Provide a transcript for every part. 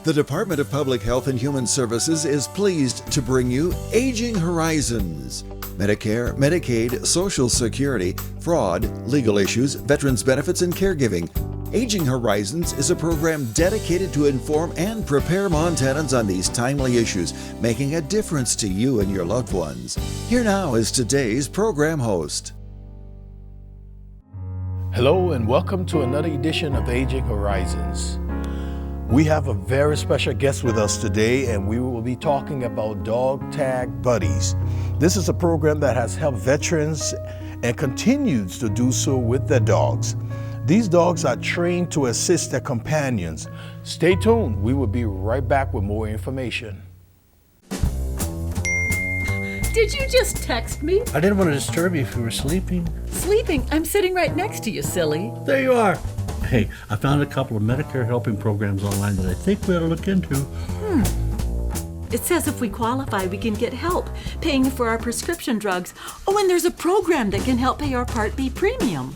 The Department of Public Health and Human Services is pleased to bring you Aging Horizons. Medicare, Medicaid, Social Security, fraud, legal issues, veterans benefits, and caregiving. Aging Horizons is a program dedicated to inform and prepare Montanans on these timely issues, making a difference to you and your loved ones. Here now is today's program host. Hello and welcome to another edition of Aging Horizons. We have a very special guest with us today, and we will be talking about Dog Tag Buddies. This is a program that has helped veterans and continues to do so with their dogs. These dogs are trained to assist their companions. Stay tuned. We will be right back with more information. Did you just text me? I didn't want to disturb you if you were sleeping. Sleeping? I'm sitting right next to you, silly. There you are. Hey, I found a couple of Medicare helping programs online that I think we ought to look into. It says if we qualify, we can get help paying for our prescription drugs. Oh, and there's a program that can help pay our Part B premium.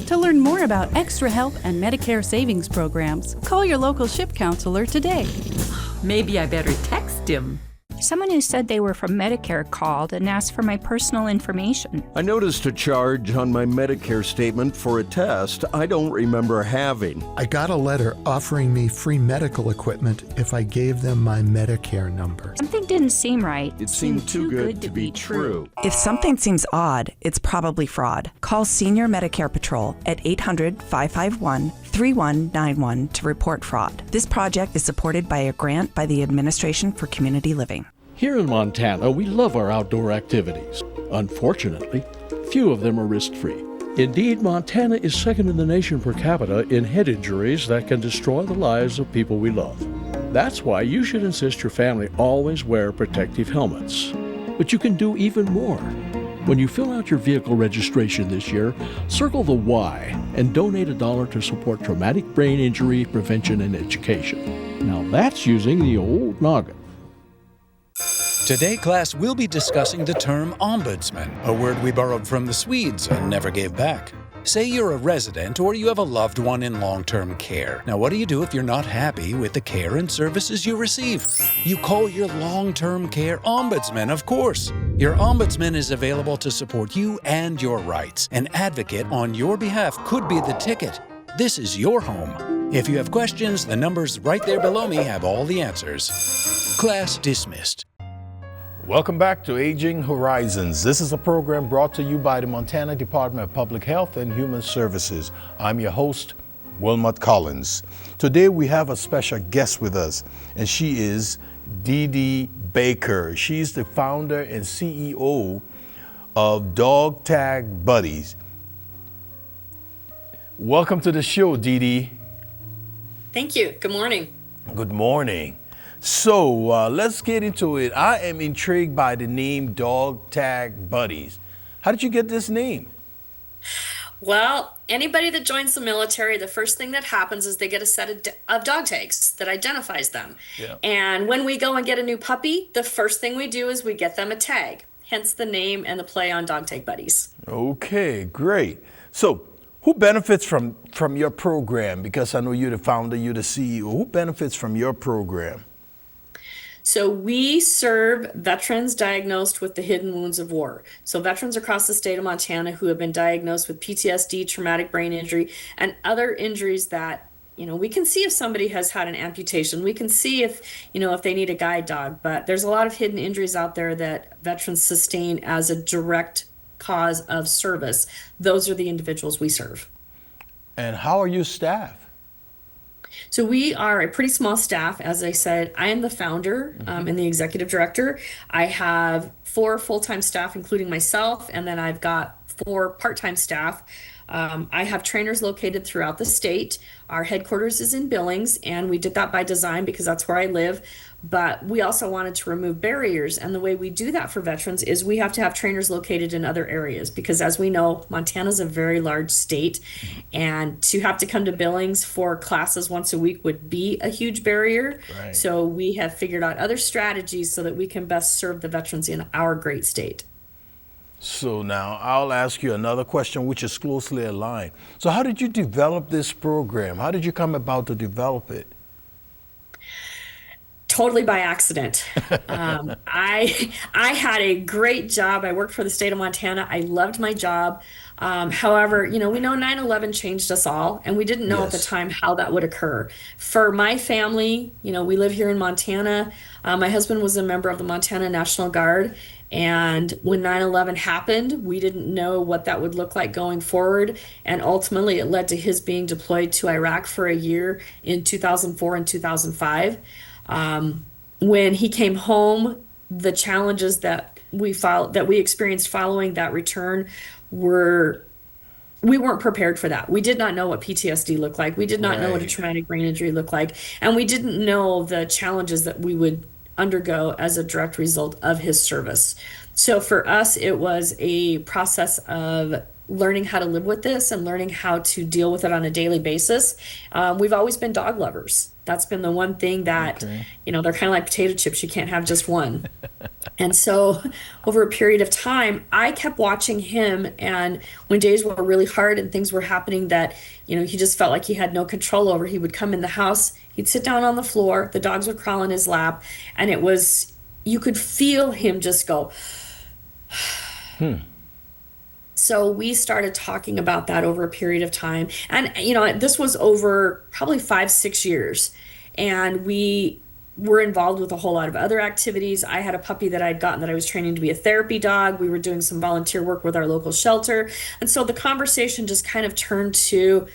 To learn more about extra help and Medicare savings programs, call your local SHIP counselor today. Maybe I better text him. Someone who said they were from Medicare called and asked for my personal information. I noticed a charge on my Medicare statement for a test I don't remember having. I got a letter offering me free medical equipment if I gave them my Medicare number. Something didn't seem right. It seemed too good to be true. If something seems odd, it's probably fraud. Call Senior Medicare Patrol at 800-551-3191 to report fraud. This project is supported by a grant by the Administration for Community Living. Here in Montana, we love our outdoor activities. Unfortunately, few of them are risk-free. Indeed, Montana is second in the nation per capita in head injuries that can destroy the lives of people we love. That's why you should insist your family always wear protective helmets. But you can do even more. When you fill out your vehicle registration this year, circle the Y and donate $1 to support traumatic brain injury prevention and education. Now that's using the old noggin. Today, class, we'll be discussing the term ombudsman, a word we borrowed from the Swedes and never gave back. Say you're a resident or you have a loved one in long-term care. Now, what do you do if you're not happy with the care and services you receive? You call your long-term care ombudsman, of course. Your ombudsman is available to support you and your rights. An advocate on your behalf could be the ticket. This is your home. If you have questions, the numbers right there below me have all the answers. Class dismissed. Welcome back to Aging Horizons. This is a program brought to you by the Montana Department of Public Health and Human Services. I'm your host, Wilmot Collins. Today we have a special guest with us, and she is Dee Dee Baker. She's the founder and CEO of Dog Tag Buddies. Welcome to the show, Dee Dee. Thank you. Good morning. Good morning. So let's get into it. I am intrigued by the name Dog Tag Buddies. How did you get this name? Well, anybody that joins the military, the first thing that happens is they get a set of dog tags that identifies them. Yeah. And when we go and get a new puppy, the first thing we do is we get them a tag, hence the name and the play on Dog Tag Buddies. Okay, great. So who benefits from your program? Because I know you're the founder, you're the CEO. Who benefits from your program? So we serve veterans diagnosed with the hidden wounds of war. So veterans across the state of Montana who have been diagnosed with PTSD, traumatic brain injury, and other injuries that, we can see if somebody has had an amputation. We can see if they need a guide dog. But there's a lot of hidden injuries out there that veterans sustain as a direct cause of service. Those are the individuals we serve. And how are you staffed? So we are a pretty small staff. As I said, I am the founder and the executive director. I have 4 full-time staff, including myself, and then I've got 4 part-time staff. I have trainers located throughout the state. Our headquarters is in Billings, and we did that by design because that's where I live. But we also wanted to remove barriers, and the way we do that for veterans is we have to have trainers located in other areas because, as we know, Montana's a very large state, and to have to come to Billings for classes once a week would be a huge barrier. Right. So we have figured out other strategies so that we can best serve the veterans in our great state. So now I'll ask you another question which is closely aligned. So how did you develop this program? How did you come about to develop it? totally by accident. I had a great job. I worked for the state of Montana. I loved my job. However, we know 9/11 changed us all, and we didn't know at the time how that would occur. For my family, we live here in Montana. My husband was a member of the Montana National Guard, and when 9/11 happened, we didn't know what that would look like going forward, and ultimately it led to his being deployed to Iraq for a year in 2004 and 2005. When he came home, the challenges that we experienced following that return we weren't prepared for that. We did not know what PTSD looked like. We did not know what a traumatic brain injury looked like. And we didn't know the challenges that we would undergo as a direct result of his service. So for us, it was a process of learning how to live with this and learning how to deal with it on a daily basis. We've always been dog lovers. That's been the one thing that, they're kind of like potato chips. You can't have just one. And so over a period of time, I kept watching him. And when days were really hard and things were happening that, he just felt like he had no control over, he would come in the house, he'd sit down on the floor, the dogs would crawl in his lap. And you could feel him just go, So we started talking about that over a period of time. And, this was over probably 5-6 years. And we were involved with a whole lot of other activities. I had a puppy that I'd gotten that I was training to be a therapy dog. We were doing some volunteer work with our local shelter. And so the conversation just kind of turned to,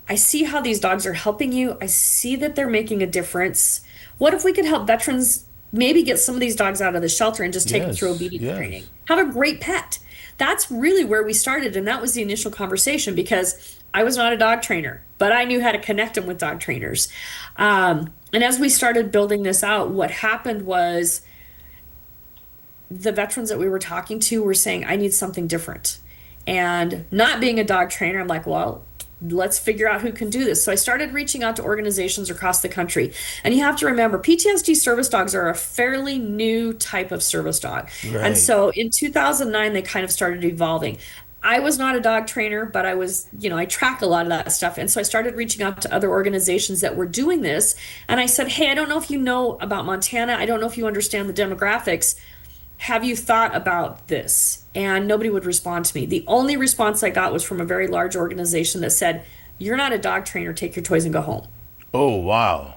I see how these dogs are helping you. I see that they're making a difference. What if we could help veterans maybe get some of these dogs out of the shelter and just take them through obedience training? Have a great pet. That's really where we started, and that was the initial conversation, because I was not a dog trainer, but I knew how to connect them with dog trainers. And as we started building this out, what happened was the veterans that we were talking to were saying, I need something different. And not being a dog trainer, I'm like, well, let's figure out who can do this. So I started reaching out to organizations across the country. And you have to remember, PTSD service dogs are a fairly new type of service dog. And so in 2009, they kind of started evolving. I was not a dog trainer, but I was, I track a lot of that stuff. And so I started reaching out to other organizations that were doing this. And I said, hey, I don't know if you know about Montana. I don't know if you understand the demographics. Have you thought about this? And nobody would respond to me. The only response I got was from a very large organization that said, you're not a dog trainer, take your toys and go home. Oh, wow.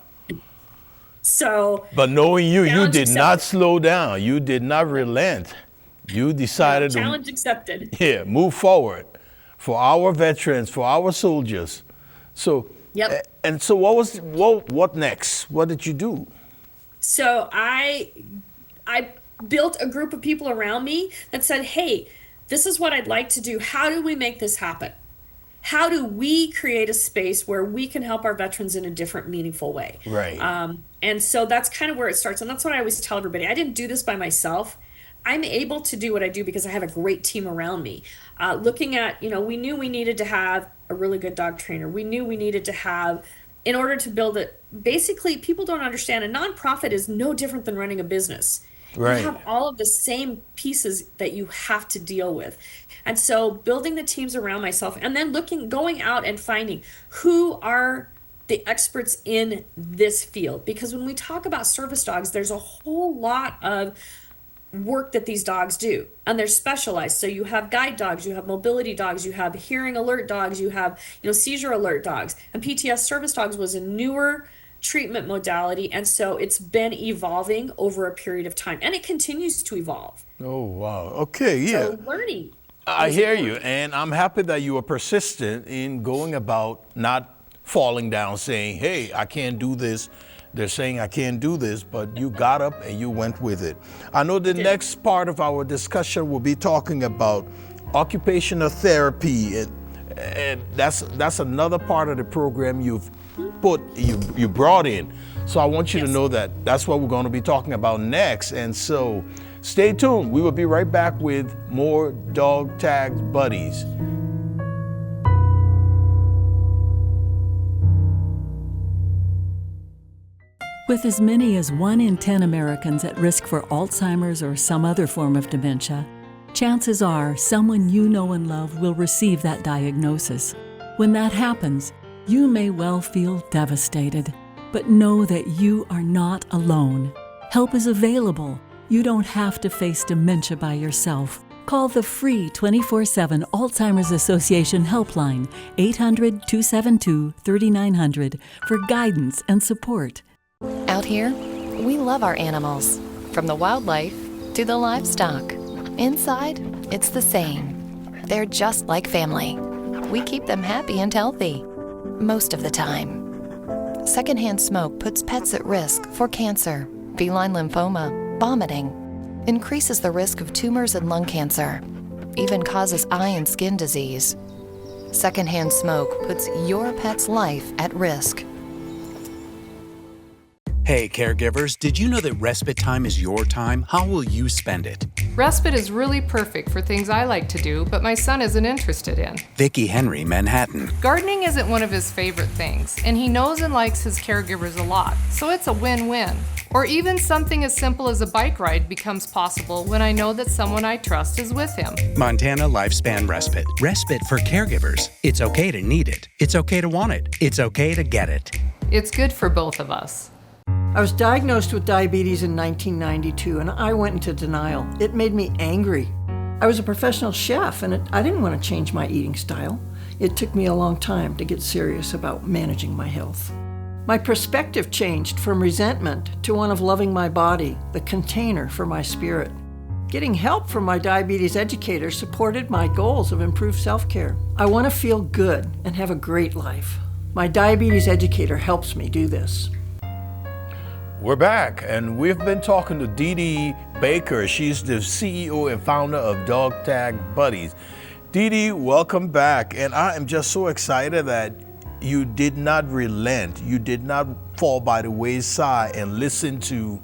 So, but knowing you did not slow down. You did not relent. You decided challenge accepted. Yeah, move forward for our veterans, for our soldiers. So, and so what next? What did you do? So I built a group of people around me that said, hey, this is what I'd like to do. How do we make this happen? How do we create a space where we can help our veterans in a different, meaningful way? Right. And so that's kind of where it starts. And that's what I always tell everybody. I didn't do this by myself. I'm able to do what I do because I have a great team around me. Looking at, we knew we needed to have a really good dog trainer. We knew we needed to have, in order to build it, basically people don't understand, a nonprofit is no different than running a business. Right. You have all of the same pieces that you have to deal with. And so building the teams around myself, and then going out and finding who are the experts in this field. Because when we talk about service dogs, there's a whole lot of work that these dogs do, and they're specialized. So you have guide dogs, you have mobility dogs, you have hearing alert dogs, you have seizure alert dogs. And PTS service dogs was a newer treatment modality, and so it's been evolving over a period of time, and it continues to evolve. Oh, wow. Okay, yeah. So learning. I hear you, and I'm happy that you are persistent in going about, not falling down saying, hey, I can't do this. They're saying I can't do this, but you got up and you went with it. I know the next part of our discussion will be talking about occupational therapy, and that's another part of the program you brought in. So I want you to know that that's what we're going to be talking about next. And so stay tuned. We will be right back with more Dog Tag Buddies. With as many as 1 in 10 Americans at risk for Alzheimer's or some other form of dementia, chances are someone you know and love will receive that diagnosis. When that happens, you may well feel devastated, but know that you are not alone. Help is available. You don't have to face dementia by yourself. Call the free 24/7 Alzheimer's Association helpline, 800-272-3900, for guidance and support. Out here, we love our animals, from the wildlife to the livestock. Inside, it's the same. They're just like family. We keep them happy and healthy, most of the time. Secondhand smoke puts pets at risk for cancer, feline lymphoma, vomiting, increases the risk of tumors and lung cancer, even causes eye and skin disease. Secondhand smoke puts your pet's life at risk. Hey, caregivers, did you know that respite time is your time? How will you spend it? Respite is really perfect for things I like to do, but my son isn't interested in. Vicki Henry, Manhattan. Gardening isn't one of his favorite things, and he knows and likes his caregivers a lot, so it's a win-win. Or even something as simple as a bike ride becomes possible when I know that someone I trust is with him. Montana Lifespan Respite. Respite for caregivers. It's okay to need it. It's okay to want it. It's okay to get it. It's good for both of us. I was diagnosed with diabetes in 1992, and I went into denial. It made me angry. I was a professional chef, and I didn't want to change my eating style. It took me a long time to get serious about managing my health. My perspective changed from resentment to one of loving my body, the container for my spirit. Getting help from my diabetes educator supported my goals of improved self-care. I want to feel good and have a great life. My diabetes educator helps me do this. We're back, and we've been talking to Dee Dee Baker. She's the CEO and founder of Dog Tag Buddies. Dee Dee, welcome back. And I am just so excited that you did not relent. You did not fall by the wayside and listen to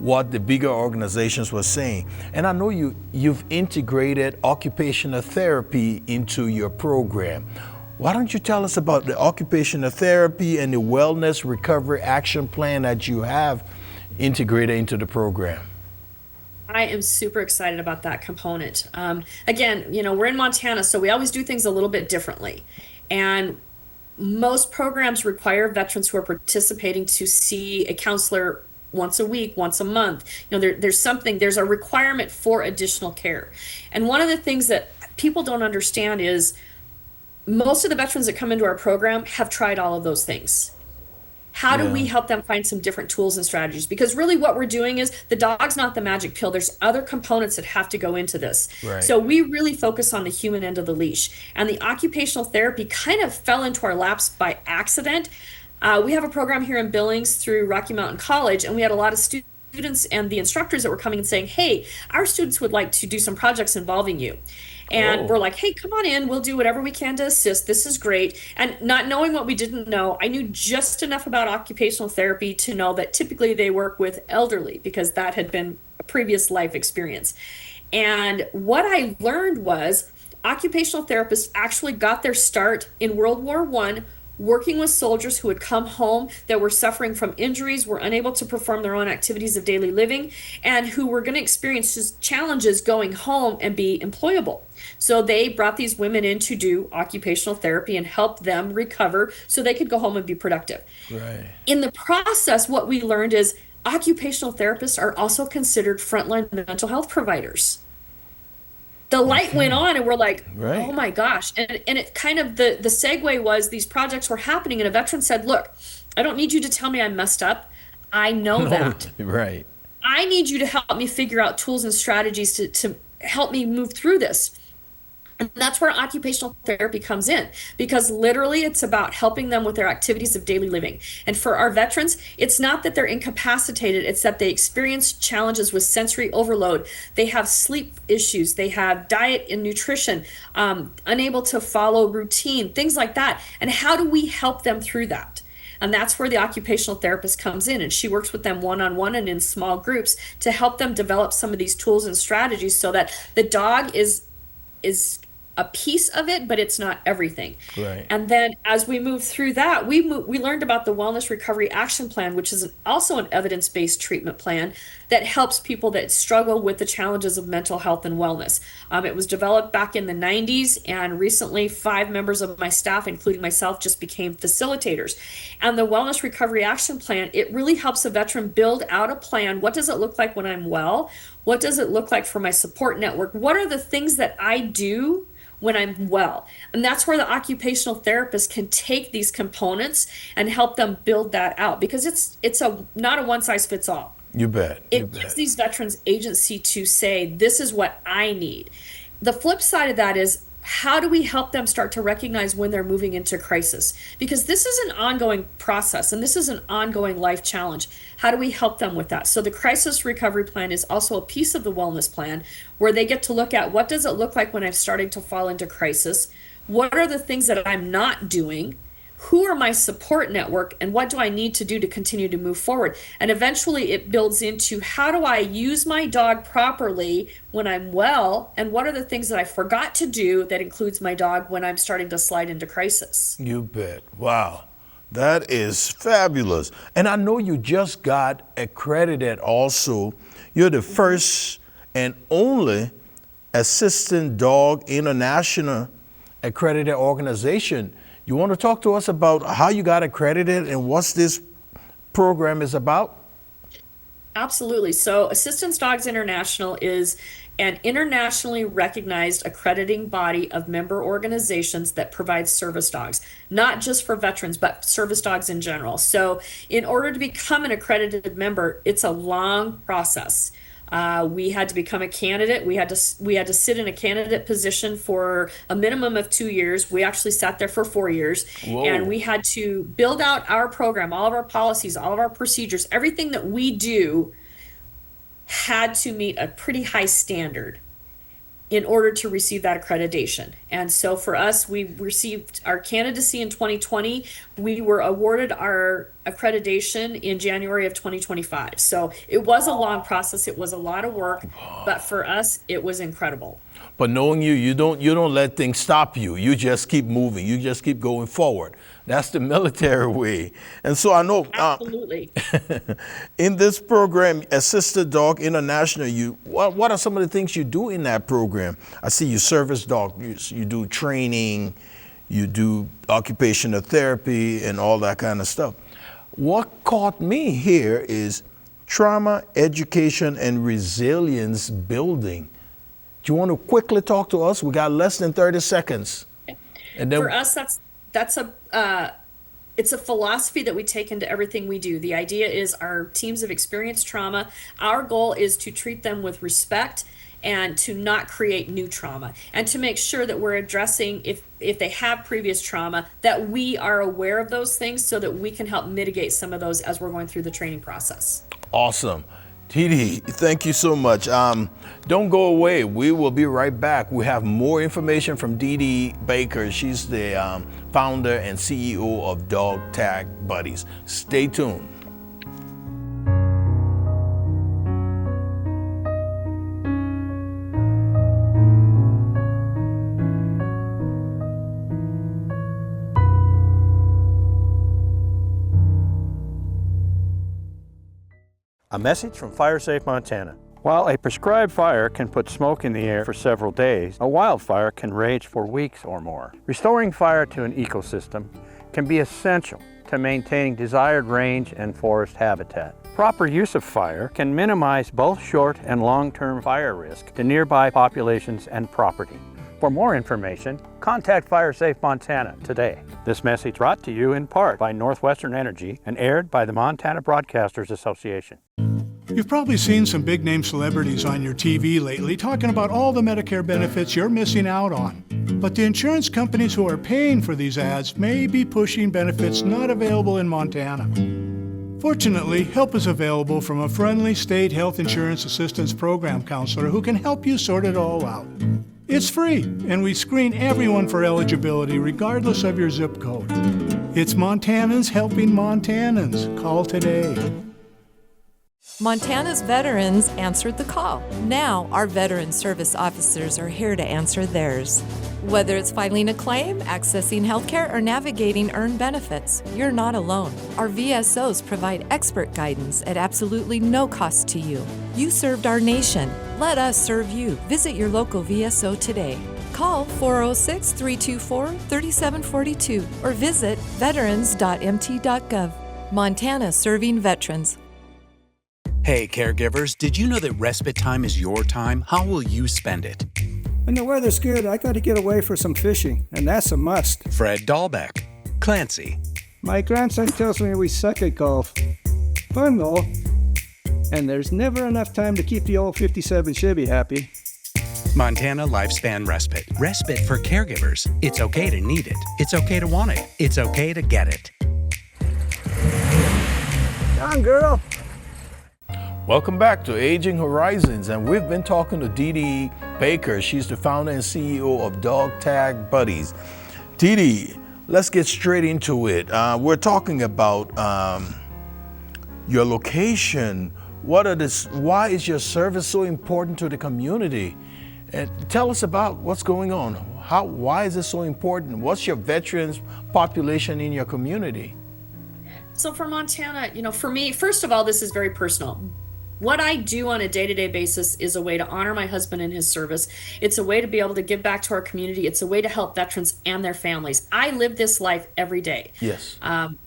what the bigger organizations were saying. And I know you've integrated occupational therapy into your program. Why don't you tell us about the occupational therapy and the wellness recovery action plan that you have integrated into the program? I am super excited about that component. Again, we're in Montana, so we always do things a little bit differently. And most programs require veterans who are participating to see a counselor once a week, once a month. There's a requirement for additional care. And one of the things that people don't understand is most of the veterans that come into our program have tried all of those things. How do we help them find some different tools and strategies? Because really what we're doing is the dog's not the magic pill. There's other components that have to go into this. Right. So we really focus on the human end of the leash. And the occupational therapy kind of fell into our laps by accident. We have a program here in Billings through Rocky Mountain College, and we had a lot of students and the instructors that were coming and saying, hey, our students would like to do some projects involving you. And we're like, hey, come on in. We'll do whatever we can to assist. This is great. And not knowing what we didn't know, I knew just enough about occupational therapy to know that typically they work with elderly because that had been a previous life experience. And what I learned was occupational therapists actually got their start in World War I, working with soldiers who had come home that were suffering from injuries, were unable to perform their own activities of daily living, and who were going to experience just challenges going home and be employable. So they brought these women in to do occupational therapy and help them recover so they could go home and be productive. Right. In the process, what we learned is occupational therapists are also considered frontline mental health providers. The light went on and we're like, oh my gosh. And it kind of, the segue was these projects were happening and a veteran said, look, I don't need you to tell me I'm messed up. I know that. Right. I need you to help me figure out tools and strategies to help me move through this. And that's where occupational therapy comes in, because literally it's about helping them with their activities of daily living. And for our veterans, it's not that they're incapacitated, it's that they experience challenges with sensory overload. They have sleep issues, they have diet and nutrition, unable to follow routine, things like that. And how do we help them through that? And that's where the occupational therapist comes in, and she works with them one-on-one and in small groups to help them develop some of these tools and strategies so that the dog is a piece of it, but it's not everything. Right. And then as we move through that, we learned about the Wellness Recovery Action Plan, which is also an evidence-based treatment plan that helps people that struggle with the challenges of mental health and wellness. It was developed back in the 90s, and recently 5 members of my staff, including myself, just became facilitators. And the Wellness Recovery Action Plan, it really helps a veteran build out a plan. What does it look like when I'm well? What does it look like for my support network? What are the things that I do when I'm well? And that's where the occupational therapist can take these components and help them build that out, because it's not a one size fits all. You bet. It gives these veterans agency to say, this is what I need. The flip side of that is, how do we help them start to recognize when they're moving into crisis? Because this is an ongoing process, and this is an ongoing life challenge. How do we help them with that? So the crisis recovery plan is also a piece of the wellness plan, where they get to look at, what does it look like when I'm starting to fall into crisis? What are the things that I'm not doing? Who are my support network, and what do I need to do to continue to move forward? And eventually it builds into, how do I use my dog properly when I'm well, and what are the things that I forgot to do that includes my dog when I'm starting to slide into crisis? You bet. Wow. That is fabulous. And I know you just got accredited also. You're the first and only Assistant Dog International accredited organization. You want to talk to us about how you got accredited and what this program is about? Absolutely. So Assistance Dogs International is an internationally recognized accrediting body of member organizations that provides service dogs, not just for veterans, but service dogs in general. So in order to become an accredited member, it's a long process. We had to become a candidate. We had to sit in a candidate position for a minimum of 2 years. We actually sat there for 4 years. Whoa. And we had to build out our program, all of our policies, all of our procedures, everything that we do had to meet a pretty high standard in order to receive that accreditation. And so for us, we received our candidacy in 2020. We were awarded our accreditation in January of 2025. So it was a long process. It was a lot of work, but for us, it was incredible. But knowing you don't let things stop you. You just keep moving. You just keep going forward. That's the military way. And so I know. Absolutely. In this program, Assisted Dog International, what are some of the things you do in that program? I see you service dog. You do training, you do occupational therapy, and all that kind of stuff. What caught me here is trauma, education, and resilience building. Do you want to quickly talk to us? We got less than 30 seconds. And then for us, it's a philosophy that we take into everything we do. The idea is, our teams have experienced trauma. Our goal is to treat them with respect and to not create new trauma, and to make sure that we're addressing, if they have previous trauma, that we are aware of those things so that we can help mitigate some of those as we're going through the training process. Awesome. TD, thank you so much. Don't go away. We will be right back. We have more information from Dee Dee Baker. She's the founder and CEO of Dog Tag Buddies. Stay tuned. A message from FireSafe Montana. While a prescribed fire can put smoke in the air for several days, a wildfire can rage for weeks or more. Restoring fire to an ecosystem can be essential to maintaining desired range and forest habitat. Proper use of fire can minimize both short and long-term fire risk to nearby populations and property. For more information, contact FireSafe Montana today. This message brought to you in part by Northwestern Energy and aired by the Montana Broadcasters Association. You've probably seen some big-name celebrities on your TV lately talking about all the Medicare benefits you're missing out on. But the insurance companies who are paying for these ads may be pushing benefits not available in Montana. Fortunately, help is available from a friendly state health insurance assistance program counselor who can help you sort it all out. It's free, and we screen everyone for eligibility regardless of your zip code. It's Montanans helping Montanans. Call today. Montana's veterans answered the call. Now, our veteran service officers are here to answer theirs. Whether it's filing a claim, accessing healthcare, or navigating earned benefits, you're not alone. Our VSOs provide expert guidance at absolutely no cost to you. You served our nation. Let us serve you. Visit your local VSO today. Call 406-324-3742 or visit veterans.mt.gov. Montana serving veterans. Hey, caregivers, did you know that respite time is your time? How will you spend it? When the weather's good, I gotta get away for some fishing, and that's a must. Fred Dahlbeck. Clancy. My grandson tells me we suck at golf. Fun though. And there's never enough time to keep the old 57 Chevy happy. Montana Lifespan Respite. Respite for caregivers. It's okay to need it. It's okay to want it. It's okay to get it. Come on, girl. Welcome back to Aging Horizons, and we've been talking to Dee Dee Baker. She's the founder and CEO of Dog Tag Buddies. Dee Dee, let's get straight into it. We're talking about your location. Why is your service so important to the community? And tell us about what's going on. Why is it so important? What's your veterans population in your community? So for Montana, for me, first of all, this is very personal. What I do on a day-to-day basis is a way to honor my husband and his service. It's a way to be able to give back to our community. It's a way to help veterans and their families. I live this life every day. Yes.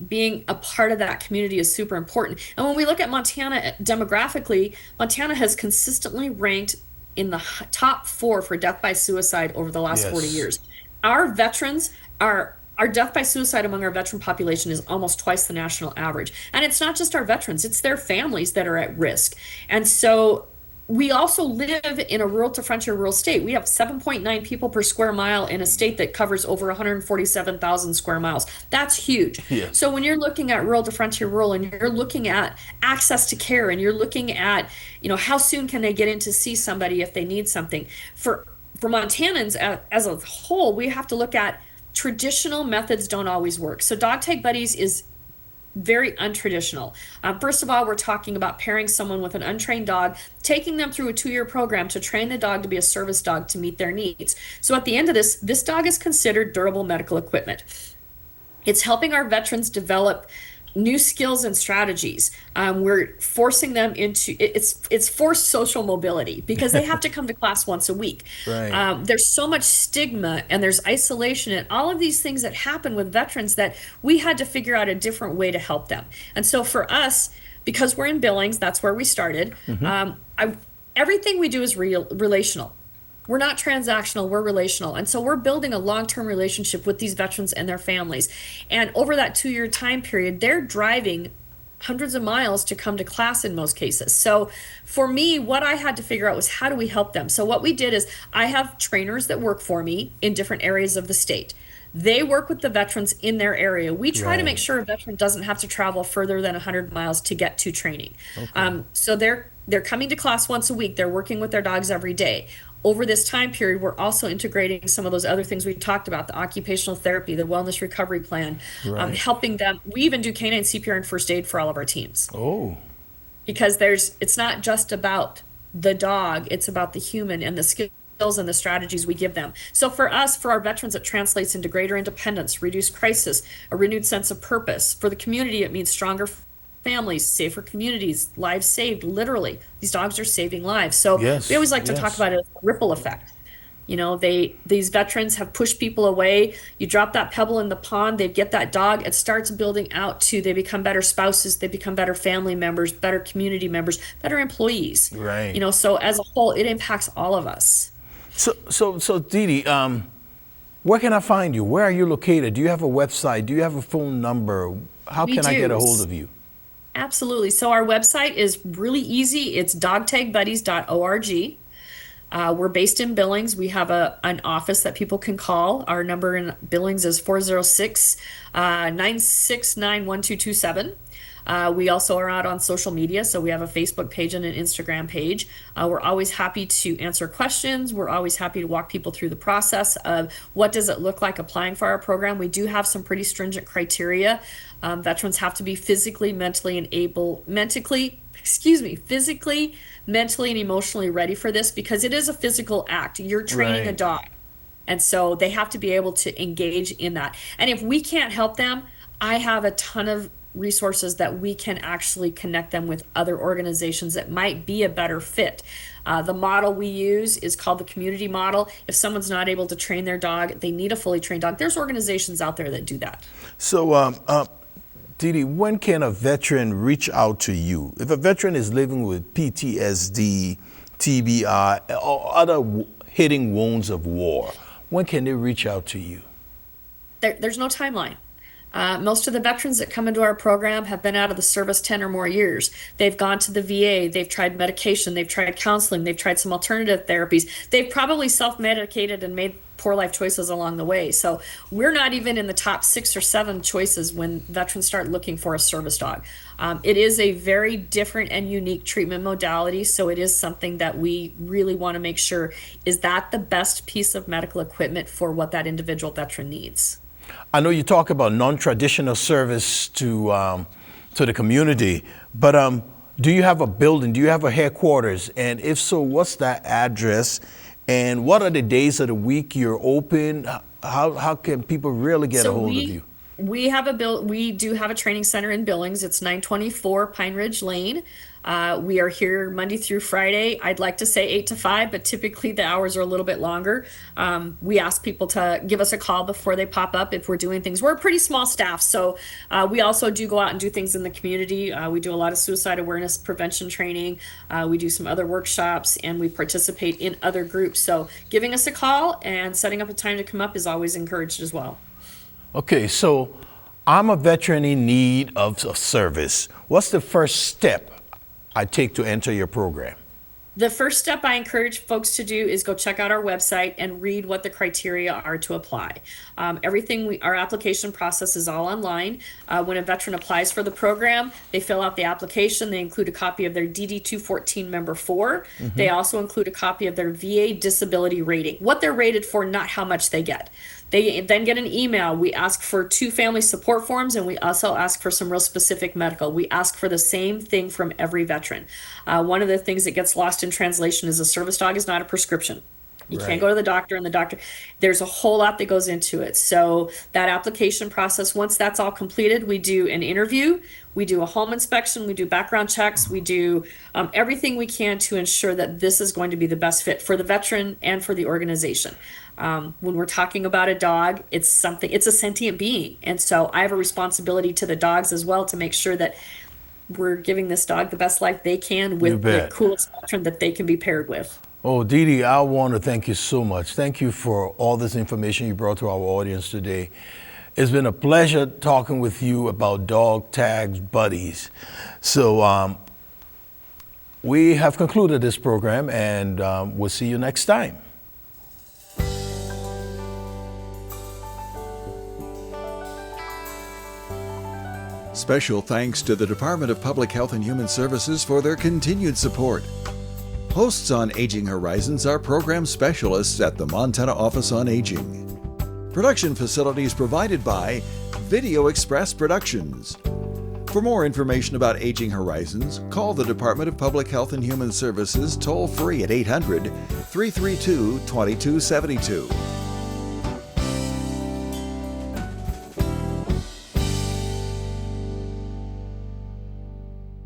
Being a part of that community is super important. And when we look at Montana demographically, Montana has consistently ranked in the top 4 for death by suicide over the last 40 years. Our veterans Our death by suicide among our veteran population is almost twice the national average. And it's not just our veterans, it's their families that are at risk. And so we also live in a rural to frontier rural state. We have 7.9 people per square mile in a state that covers over 147,000 square miles. That's huge. Yeah. So when you're looking at rural to frontier rural and you're looking at access to care and you're looking at, how soon can they get in to see somebody if they need something? For Montanans as a whole, we have to look at traditional methods don't always work. So Dog Tag Buddies is very untraditional. First of all, we're talking about pairing someone with an untrained dog, taking them through a 2-year program to train the dog to be a service dog to meet their needs. So at the end of this dog is considered durable medical equipment. It's helping our veterans develop new skills and strategies. We're forcing them into it's forced social mobility because they have to come to class once a week. Right. There's so much stigma and there's isolation and all of these things that happen with veterans that we had to figure out a different way to help them. And so for us, because we're in Billings, that's where we started. Everything we do is relational. We're not transactional, we're relational. And so we're building a long-term relationship with these veterans and their families. And over that 2-year time period, they're driving hundreds of miles to come to class in most cases. So for me, what I had to figure out was how do we help them? So what we did is I have trainers that work for me in different areas of the state. They work with the veterans in their area. We try to make sure a veteran doesn't have to travel further than 100 miles to get to training. Okay. So they're coming to class once a week. They're working with their dogs every day. Over this time period, we're also integrating some of those other things we talked about, the occupational therapy, the wellness recovery plan, helping them. We even do canine CPR and first aid for all of our teams. Oh. Because it's not just about the dog, it's about the human and the skills and the strategies we give them. So for us, for our veterans, it translates into greater independence, reduced crisis, a renewed sense of purpose. For the community, it means stronger families, safer communities, lives saved, literally. These dogs are saving lives. So we always like to talk about it as a ripple effect. These veterans have pushed people away. You drop that pebble in the pond, they get that dog, it starts building out to they become better spouses, they become better family members, better community members, better employees. Right. So as a whole, it impacts all of us. So Dee Dee, where can I find you? Where are you located? Do you have a website? Do you have a phone number? How can I get a hold of you? Absolutely. So our website is really easy. It's dogtagbuddies.org. We're based in Billings. We have an office that people can call. Our number in Billings is 406-969-1227. We also are out on social media, so we have a Facebook page and an Instagram page. We're always happy to answer questions. We're always happy to walk people through the process of what does it look like applying for our program. We do have some pretty stringent criteria. Veterans have to be physically, mentally, and physically, mentally, and emotionally ready for this, because it is a physical act. You're training a dog. And so they have to be able to engage in that. And if we can't help them, I have a ton of resources that we can actually connect them with other organizations that might be a better fit. The model we use is called the community model. If someone's not able to train their dog, they need a fully trained dog. There's organizations out there that do that. So, Dee Dee, when can a veteran reach out to you? If a veteran is living with PTSD, TBI, or other hitting wounds of war, when can they reach out to you? There's no timeline. Most of the veterans that come into our program have been out of the service 10 or more years. They've gone to the VA, they've tried medication, they've tried counseling, they've tried some alternative therapies. They've probably self-medicated and made poor life choices along the way. So we're not even in the top 6 or 7 choices when veterans start looking for a service dog. It is a very different and unique treatment modality, so it is something that we really want to make sure, is that the best piece of medical equipment for what that individual veteran needs? I know you talk about non-traditional service to the community, but do you have a building? Do you have a headquarters? And if so, what's that address? And what are the days of the week you're open? How can people really get a hold of you? We do have a training center in Billings. It's 924 Pine Ridge Lane. We are here Monday through Friday. I'd like to say 8 to 5, but typically the hours are a little bit longer. We ask people to give us a call before they pop up if we're doing things. We're a pretty small staff, so we also do go out and do things in the community. We do a lot of suicide awareness prevention training. We do some other workshops, and we participate in other groups. So giving us a call and setting up a time to come up is always encouraged as well. Okay, so I'm a veteran in need of service. What's the first step I take to enter your program? The first step I encourage folks to do is go check out our website and read what the criteria are to apply. Our application process is all online. When a veteran applies for the program, they fill out the application. They include a copy of their DD-214 Member 4. Mm-hmm. They also include a copy of their VA disability rating, what they're rated for, not how much they get. They then get an email. We ask for 2 family support forms, and we also ask for some real specific medical. We ask for the same thing from every veteran. One of the things that gets lost in translation is a service dog is not a prescription. You can't go to the doctor, and there's a whole lot that goes into it. So that application process, once that's all completed, we do an interview, we do a home inspection, we do background checks, we do everything we can to ensure that this is going to be the best fit for the veteran and for the organization. When we're talking about a dog, it's a sentient being. And so I have a responsibility to the dogs as well to make sure that we're giving this dog the best life they can with the coolest veteran that they can be paired with. Oh, Dee Dee, I want to thank you so much. Thank you for all this information you brought to our audience today. It's been a pleasure talking with you about dog tags buddies. So we have concluded this program, and we'll see you next time. Special thanks to the Department of Public Health and Human Services for their continued support. Hosts on Aging Horizons are program specialists at the Montana Office on Aging. Production facilities provided by Video Express Productions. For more information about Aging Horizons, call the Department of Public Health and Human Services toll-free at 800-332-2272.